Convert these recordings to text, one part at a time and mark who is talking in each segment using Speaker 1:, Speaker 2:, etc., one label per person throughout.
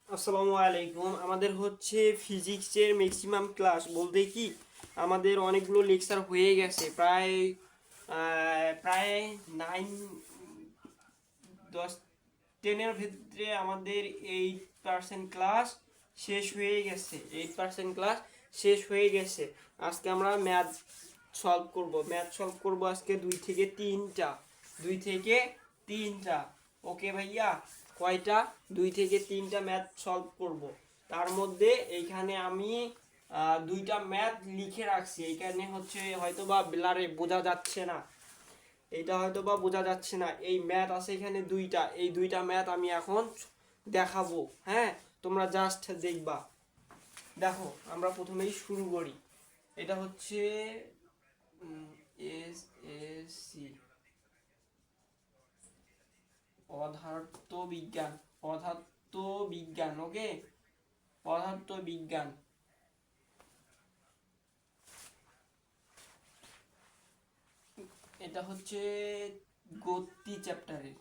Speaker 1: আসসালামু আলাইকুম। আমাদের হচ্ছে ফিজিক্সের ম্যাক্সিমাম ক্লাস বলতে কি আমাদের অনেকগুলো লেকচার হয়ে গেছে, প্রায় প্রায় 10-10 ভিতরে আমাদের 8% ক্লাস শেষ হয়ে গেছে। 8% ক্লাস শেষ হয়ে গেছে। আজকে আমরা ম্যাথ সলভ করব আজকে 2 থেকে 3টা। 2 থেকে 3টা। ওকে ভাইয়া, কয়টা? 2 থেকে 3টা ম্যাথ সলভ করব। তার মধ্যে এইখানে আমি 2টা ম্যাথ লিখে রাখছি। এইখানে হচ্ছে হয়তো বা ব্লারে বোঝা যাচ্ছে না, এটা হয়তো বা বোঝা যাচ্ছে না। এই ম্যাথ আছে এখানে 2টা, এই 2টা ম্যাথ আমি এখন দেখাবো। হ্যাঁ, তোমরা জাস্ট দেখবা। দেখো, আমরা প্রথমেই শুরু করি। এটা হচ্ছে এস এস সি, পদার্থ বিজ্ঞান। পদার্থ বিজ্ঞান, ওকে, পদার্থ বিজ্ঞান। এটা হচ্ছে গতি চ্যাপ্টারের,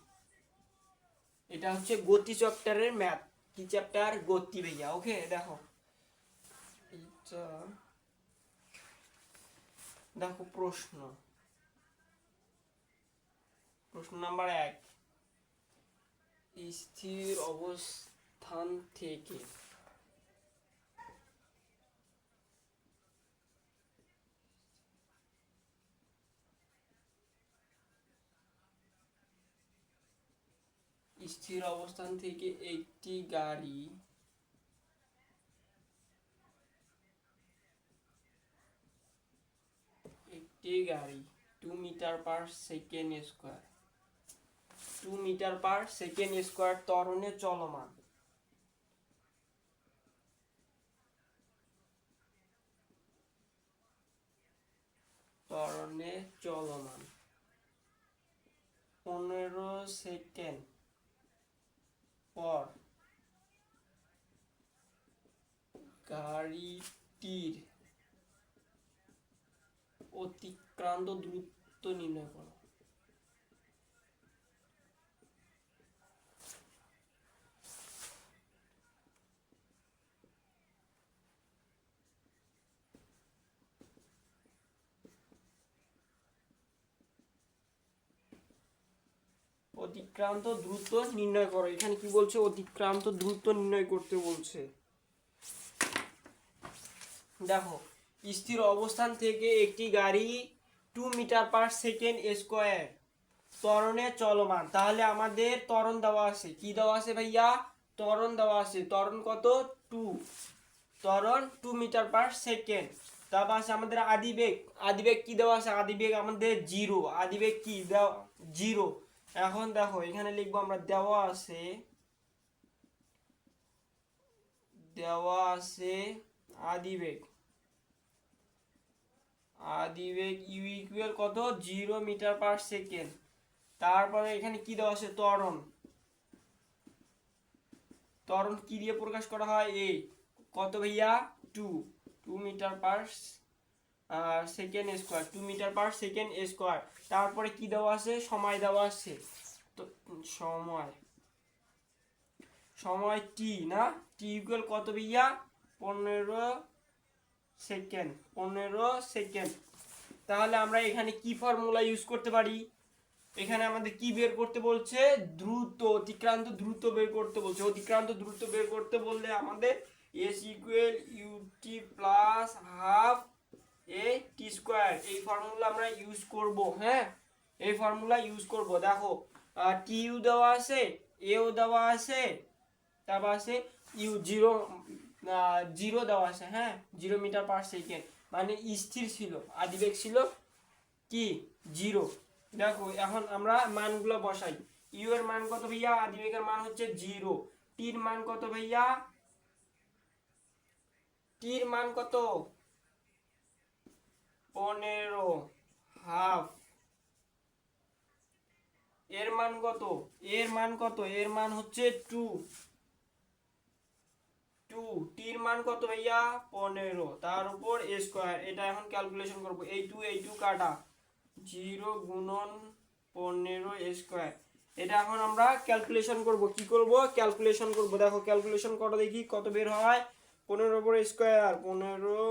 Speaker 1: এটা হচ্ছে গতি চ্যাপ্টারের ম্যাথ। কি চ্যাপ্টার? গতি ভাইয়া। ওকে, দেখো এটা, দেখো প্রশ্ন, প্রশ্ন নাম্বার 1, স্থির অবস্থান থেকে স্থির অবস্থান থেকে একটি গাড়ি 2 মিটার/সেকেন্ড স্কয়ার, 2 মিটার/সেকেন্ড স্কয়ার ত্বরণে চলমান। ত্বরণে চলমান 15 সেকেন্ড পর গাড়িটির অতিক্রান্ত দূরত্ব নির্ণয় করো। অতিক্রান্ত দ্রুত নির্ণয় করো। এখানে কি বলছে? অতিক্রান্ত দ্রুত নির্ণয় করতে বলছে। দেখো, স্থির অবস্থান থেকে একটি গাড়ি 2 মিটার/সেকেন্ড স্কয়ার ত্বরণে চলমান। তাহলে আমাদের ত্বরণ দেওয়া আছে। কি দেওয়া আছে ভাইয়া? ত্বরণ দেওয়া আছে। ত্বরণ কত? 2। ত্বরণ 2 মিটার/সেকেন্ড। তারপর আছে আমাদের আদিবেগ। আদিবেগ কি দেওয়া আছে? আদিবেগ আমাদের 0। আদিবেগ কি দেওয়া? 0। এখন দেখো, এখানে লিখবো আমরা, দেওয়া আছে আদিবেগ। আদিবেগ ইউ ইকুয়াল কত? 0 মিটার/সেকেন্ড। তারপরে এখানে কি দেওয়া আছে? ত্বরণ। ত্বরণ কি দিয়ে প্রকাশ করা হয়? কত ভাইয়া? 2। 2 মিটার/সেকেন্ড স্কয়ার, 2 মিটার/সেকেন্ড স্কয়ার। তারপরে কি দেওয়া আছে? সময় দেওয়া আছে। তো সময়, সময় টি না, টি ইকুয়াল কত ভাইয়া? 15 সেকেন্ড। 15 সেকেন্ড। তাহলে আমরা এখানে কি ফর্মুলা ইউজ করতে পারি? এখানে আমাদের কি বের করতে বলছে? দ্রুত, অতিক্রান্ত দ্রুত বের করতে বলছে। অতিক্রান্ত দ্রুত বের করতে বললে আমাদের S equal UT plus half a t square, এই ফর্মুলা আমরা ইউজ করব। হ্যাঁ, এই ফর্মুলা ইউজ করব। দেখো, টি ইউ দেওয়া আছে, এও দেওয়া আছে, তারপর আছে ইউ জিরো, জিরো দেওয়া আছে। হ্যাঁ, 0 মিটার/সেকেন্ড, মানে স্থির ছিল, আদিবেগ ছিল কি? 0। দেখো, এখন আমরা মানগুলো বসাই। ইউ এর মান কত ভাইয়া? আদিবেগের মান হচ্ছে 0। টির মান কত ভাইয়া? টির মান কত? 15 হাফ। এর মান কত? এর মান কত? এর মান হচ্ছে 2। 2। টির মান কত ভাইয়া? 15, তার উপর স্কয়ার। এটা এখন ক্যালকুলেশন করব। এই 2 কাটা, 0 গুণন 15 স্কয়ার। এটা এখন আমরা ক্যালকুলেশন করব। কি করব? ক্যালকুলেশন করব। দেখো ক্যালকুলেশন করো দেখি কত বের হয়। 15 উপর স্কয়ার 15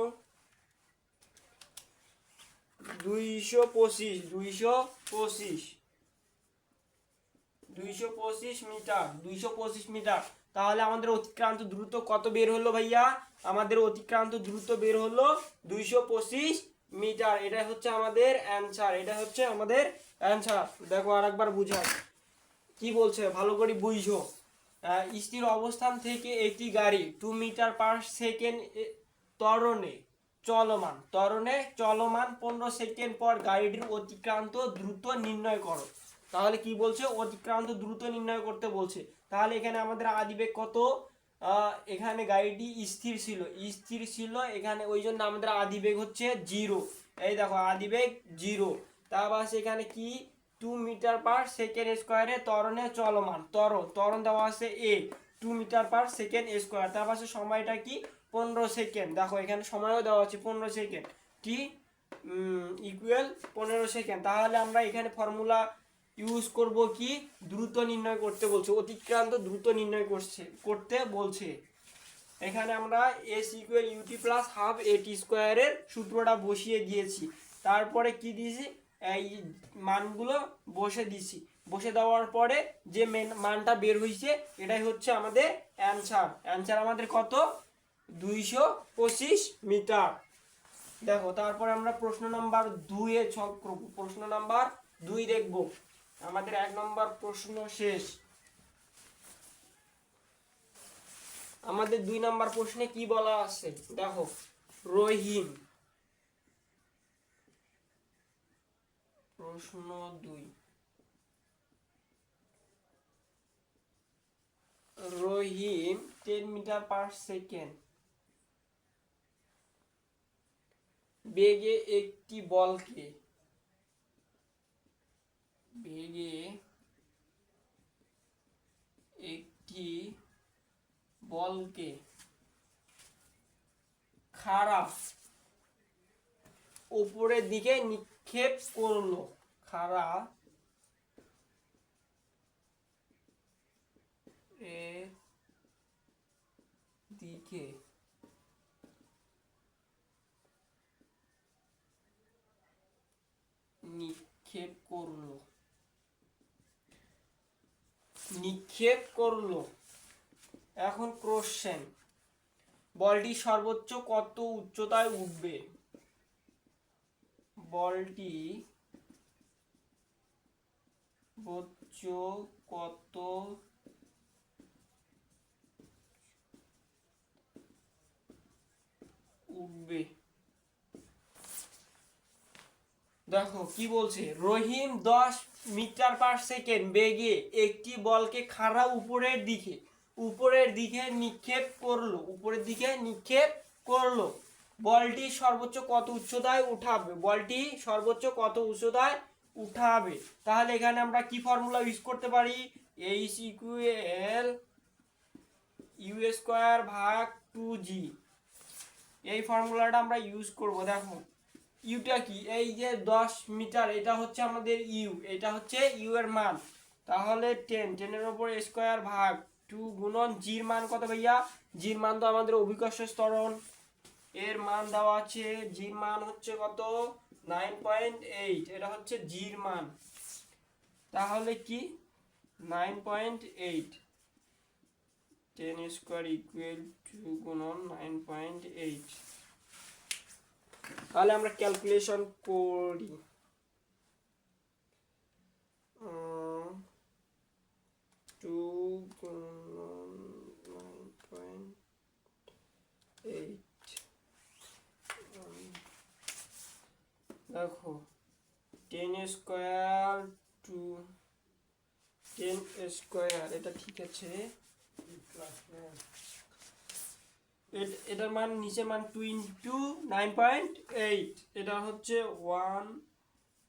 Speaker 1: 225 225 মিটার 225 মিটার। তাহলে আমাদের অতিক্রান্ত দ্রুত কত বের হলো ভাইয়া? আমাদের অতিক্রান্ত দ্রুত বের হলো 225 মিটার। এটা হচ্ছে আমাদের অ্যানসার, এটা হচ্ছে আমাদের অ্যানসার। দেখো আরেকবার বুঝাই কি বলছে, ভালো করে বুঝো। স্থির অবস্থান থেকে একটি গাড়ি 2 মিটার পার সেকেন্ড ত্বরণে চলমান 15 সেকেন্ড পর গাড়িটির অতিক্রান্ত দ্রুত নির্ণয় করো। তাহলে কি বলছে? অতিক্রান্ত দ্রুত নির্ণয় করতে বলছে। তাহলে এখানে আমাদের আদিবেগ কত? এখানে গাড়িটি স্থির ছিল এখানে, ওই জন্য আমাদের আদিবেগ হচ্ছে 0। এই দেখো আদিবেগ 0। তারপর এখানে কি 2 মিটার পার সেকেন্ড স্কোয়ারে ত্বরণে চলমান, ত্বরণ দেওয়া আছে এ 2 মিটার পার সেকেন্ড স্কোয়ার। তার পাশে সময়টা কি 15 সেকেন্ড। দেখো এখানে সময়ও দেওয়া আছে 15 সেকেন্ড, টি ইকুয়াল 15 সেকেন্ড। তাহলে আমরা এখানে ফর্মুলা ইউজ করব কি? দ্রুত নির্ণয় করতে বলছে, অতিক্রান্ত দ্রুত নির্ণয় করতে বলছে। এখানে আমরা s equal UT plus half a t স্কোয়ারের সূত্রটা বসিয়ে দিয়েছি। তারপরে কি দিয়েছি? এই মানগুলো বসে দেওয়ার পরে যে মানটা বের হয়েছে এটাই হচ্ছে আমাদের অ্যানসার আমাদের কত? 225 মিটার। দেখো তারপরে আমরা প্রশ্ন নাম্বার 2 এ ছক করব। প্রশ্ন নাম্বার 2 দেখব। আমাদের 1 নম্বর প্রশ্ন শেষ। আমাদের 2 নম্বর প্রশ্নে কি বলা আছে দেখো। রহিম, প্রশ্ন 2, রহিম 10 মিটার পার সেকেন্ড বেগে একটি বলকে খাড়া উপরের দিকে নিক্ষেপ করলো। খাড়া এর দিকে নিক্ষেপ করলো। এখন কোশ্চেন, বলটি সর্বোচ্চ কত উচ্চতায় উঠবে? বলটি সর্বোচ্চ কত উঠবে? দেখো কি বলছে। রহিম 10 মিটার পার সেকেন্ড বেগে একটি বলকে খাড়া উপরের দিকে নিক্ষেপ করলো। বলটি সর্বোচ্চ কত উচ্চতায় উঠাবে? তাহলে এখানে আমরা কি ফর্মুলা ইউজ করতে পারি? এইচ ইকুয়াল ইউ স্কয়ার ভাগ 2g। এই ফর্মুলাটা আমরা ইউজ করব। দেখো ইউটা কি? এই যে 10 মিটার, এটা হচ্ছে আমাদের ইউ, এটা হচ্ছে ইউ এর মান। তাহলে 10 এর উপর স্কয়ার ভাগ 2 গুণন জির মান কত ভাইয়া? জির মান তো আমাদের অভিকর্ষ ত্বরণ, এর মান দেওয়া আছে। জির মান হচ্ছে কত? 9.8। এটা হচ্ছে জির মান। তাহলে কি 9.8, 10 স্কয়ার ইকুয়াল 2 গুণন 9.8। তাহলে আমরা ক্যালকুলেশন করি। 2 গুণন 9.8, দেখো 10 স্কয়ার 2 10 স্কয়ার, এটা ঠিক আছে। এটার মান নিচে মান 2 ইন্টু 9.8, এটা হচ্ছে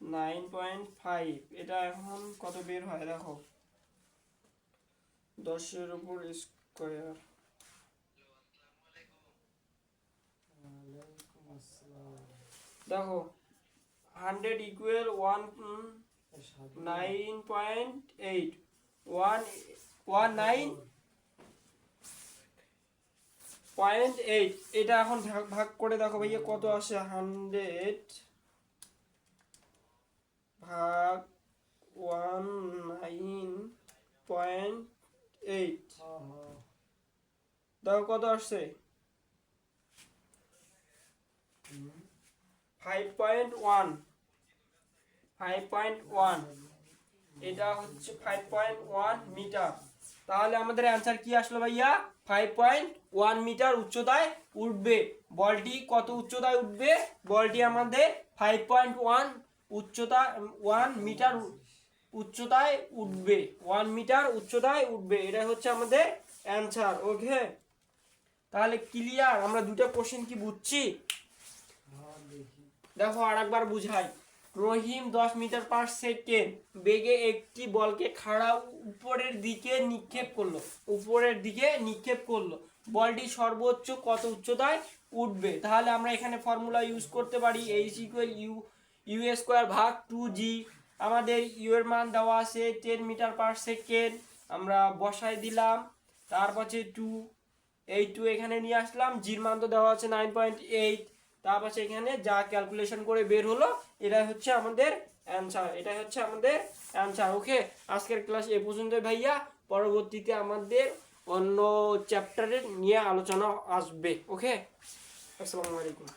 Speaker 1: 9.5। এটা এখন কত বের হয় দেখো, 10 এর উপর স্কয়ার। দেখো 100 ইকুয়াল 9.8 19.8। এটা এখন ভাগ ভাগ করে দেখো ভাইয়া কত আসে। 100 ভাগ 19.8 দেখো কত আসছে। 5.1। 5.1 এটা হচ্ছে 5.1 মিটার। তাহলে আমাদের অ্যান্সার কি আসলো ভাইয়া? 5.1 মিটার উচ্চতায় উঠবে। বলটি কত উচ্চতায় উঠবে? বলটি আমাদের 5.1 উচ্চতা 1 মিটার উচ্চতায় উঠবে। 1 মিটার উচ্চতায় উঠবে, এটা হচ্ছে আমাদের অ্যান্সার। ওকে, তাহলে ক্লিয়ার? আমরা দুটো কোশ্চেন কি বুঝছি? দেখো আরেকবার বুঝাই। রহিম 10 মিটার পার সেকেন্ড বেগে একটি বলকে খাড়া উপরের দিকে নিক্ষেপ করলো। উপরের দিকে নিক্ষেপ করলো। বলটি সর্বোচ্চ কত উচ্চতায় উঠবে? তাহলে আমরা এখানে ফর্মুলা ইউজ করতে পারি এইচ ইকুয়াল ইউ স্কোয়ার ভাগ 2g। আমাদের ইউ এর মান দেওয়া আছে 10 মিটার পার সেকেন্ড, আমরা বসাই দিলাম। তারপর 2, এই 2 এখানে নিয়ে আসলাম। জির মান তো দেওয়া আছে 9.8। তারপর এখানে যা ক্যালকুলেশন করে বের হলো এটাই হচ্ছে আমাদের অ্যান্সার। এটাই হচ্ছে আমাদের অ্যান্সার। ওকে, আজকের ক্লাস এ পর্যন্তই ভাইয়া। পরবর্তীতে আমাদের অন্য চ্যাপ্টারের নিয়ে আলোচনা আসবে। ওকে, আসসালামু আলাইকুম।